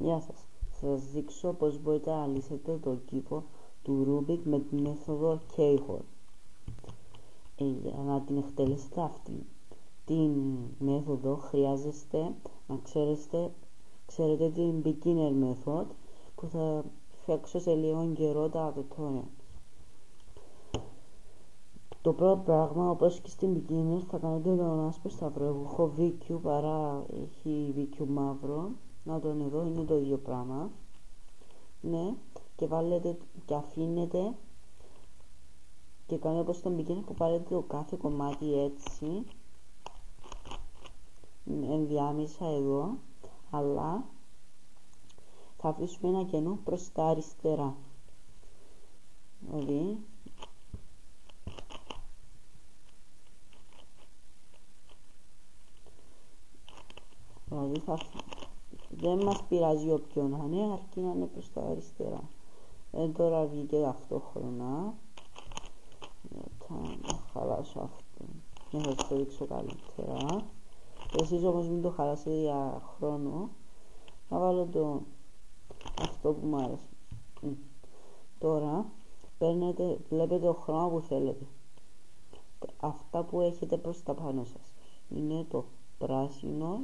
Γεια σας. Θα σας δείξω πώς μπορείτε να λύσετε το κύβο του Rubik με τη μέθοδο K-hole. Για να την εκτελέσετε αυτή την μέθοδο χρειάζεστε να ξέρετε την beginner method που θα φτιάξω σε λίγο καιρό τα tutorial. Το πρώτο πράγμα, όπως και στην beginner, θα κάνετε τον άσπρο σταυρό. Εγώ έχω VQ παρά έχει VQ μαύρο. Να τον εδώ είναι το ίδιο πράγμα. Ναι, και βάλετε και αφήνετε και κάνετε όπως στον beginner που πάρετε το κάθε κομμάτι έτσι ενδιάμεσα εδώ, αλλά θα αφήσουμε ένα κενό προς τα αριστερά. Δηλαδή δεν μας πειράζει όποιο να είναι, αρκεί να είναι προς τα αριστερά. Τώρα βγήκε ταυτόχρονα. Θα χαλάσω αυτό για να σας το δείξω καλύτερα. Εσείς όμως μην το χαλάσετε για χρόνο. Θα βάλω αυτό που μου άρεσε. Τώρα βλέπετε το χρώμα που θέλετε. Αυτά που έχετε προς τα πάνω σας είναι το πράσινο.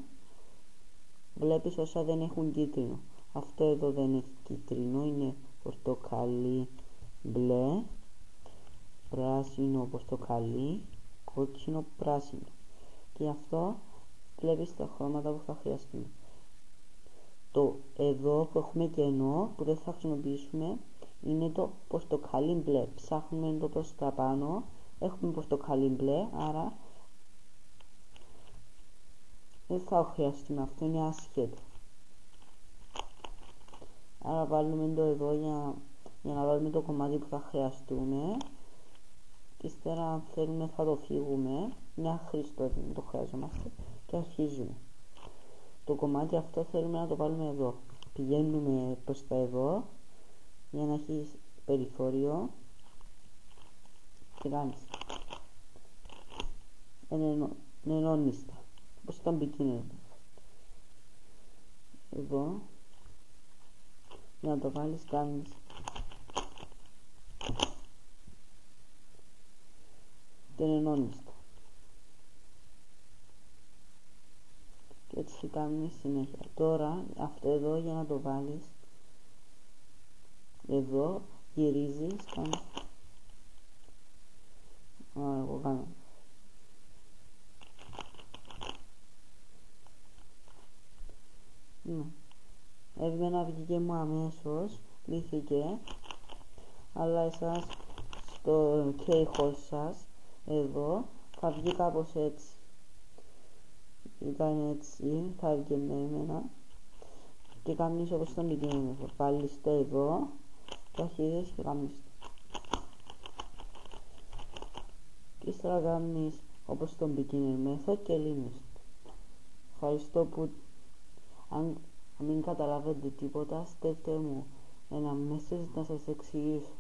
Βλέπεις όσα δεν έχουν κίτρινο. Αυτό εδώ δεν έχει κίτρινο, είναι πορτοκαλί, μπλε, πράσινο, πορτοκαλί, κόκκινο, πράσινο. Και αυτό βλέπεις τα χρώματα που θα χρειαστούμε. Το εδώ που έχουμε κενό που δεν θα χρησιμοποιήσουμε είναι το πορτοκαλί μπλε. Ψάχνουμε το προς τα πάνω, έχουμε πορτοκαλί μπλε, άρα δεν θα χρειαστούμε, αυτό είναι άσχετο. Άρα βάλουμε το εδώ για να βάλουμε το κομμάτι που θα χρειαστούμε. Και ύστερα αν θέλουμε θα το φύγουμε, είναι αχρήστο, δεν το χρειαζόμαστε και αρχίζουμε. Το κομμάτι αυτό θέλουμε να το βάλουμε εδώ. Πηγαίνουμε προς τα εδώ για να έχει περιθώριο και κάνεις ενώνεις τα όπως ήταν beginner εδώ. Για να το βάλεις κάνεις και ενώνεις τα και έτσι κάνεις συνέχεια. Τώρα αυτό εδώ για να το βάλεις εδώ γυρίζεις, κάνεις εγώ κάνω έβγαινα, βγήκε μου αμέσως, λύθηκε, αλλά εσάς στο K-hole σας εδώ θα βγει κάπως έτσι. Ήταν έτσι, θα βγαίνει εμένα και κάνεις όπως τον beginner. Βάλεις το εδώ και αρχίζεις και κάνεις και ύστερα κάνεις όπως τον beginner method και λύνεις. Ευχαριστώ που αν μην καταλάβετε τίποτα στέλνετε μου ένα message να σας εξηγήσω.